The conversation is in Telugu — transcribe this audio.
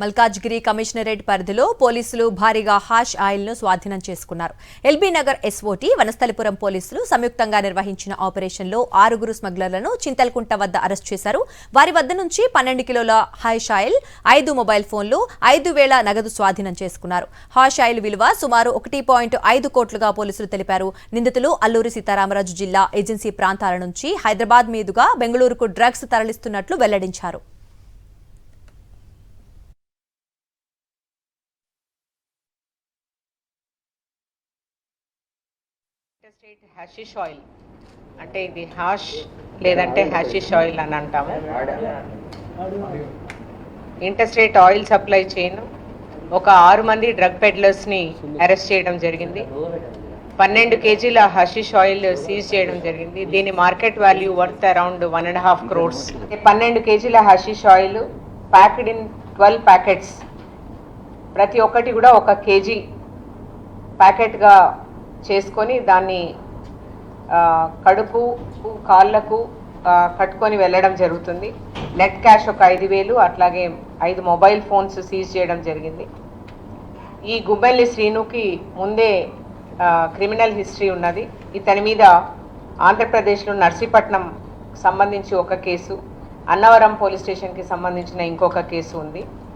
మల్కాజ్గిరి కమిషనరేట్ పరిధిలో పోలీసులు భారీగా హాష్ ఆయిల్ ను స్వాధీనం చేసుకున్నారు. ఎల్బీ నగర్ ఎస్ఓటీ, వనస్థలిపురం పోలీసులు సంయుక్తంగా నిర్వహించిన ఆపరేషన్ లో 6 స్మగ్లర్లను చింతల్కుంట వద్ద అరెస్ట్ చేశారు. వారి వద్ద నుంచి 12 కిలోల హాష్ ఆయిల్, 5 మొబైల్ ఫోన్లు, 5,000 నగదు స్వాధీనం చేసుకున్నారు. హాష్ ఆయిల్ విలువ సుమారు 1.5 కోట్లుగా పోలీసులు తెలిపారు. నిందితులు అల్లూరి సీతారామరాజు జిల్లా ఏజెన్సీ ప్రాంతాల నుంచి హైదరాబాద్ మీదుగా బెంగళూరుకు డ్రగ్స్ తరలిస్తున్నట్లు వెల్లడించారు. ఇంటర్స్టేట్ హ్యాషిష్ ఆయిల్ అంటే ఇది హాష్ లేదంటే హ్యాషిష్ ఆయిల్ అని అంటాము. ఇంటర్స్టేట్ ఆయిల్ సప్లై చైన్ ఒక 6 మంది డ్రగ్ పెడ్లర్స్ని అరెస్ట్ చేయడం జరిగింది. 12 కేజీల హషిష్ ఆయిల్ సీజ్ చేయడం జరిగింది. దీని market value worth around 1.5 crores. 12 కేజీల hashish oil packed in 12 packets, ప్రతి ఒక్కటి కూడా 1 కేజీ ప్యాకెట్గా చేసుకొని దాన్ని కడుపు కాళ్ళకు కట్టుకొని వెళ్ళడం జరుగుతుంది. నెట్ క్యాష్ ఒక 5,000, అట్లాగే 5 మొబైల్ ఫోన్స్ సీజ్ చేయడం జరిగింది. ఈ గుబ్బెల్లి శ్రీనుకి ముందే క్రిమినల్ హిస్టరీ ఉన్నది. ఇతని మీద ఆంధ్రప్రదేశ్లో నర్సీపట్నం సంబంధించి ఒక కేసు, అన్నవరం పోలీస్ స్టేషన్కి సంబంధించిన ఇంకొక కేసు ఉంది.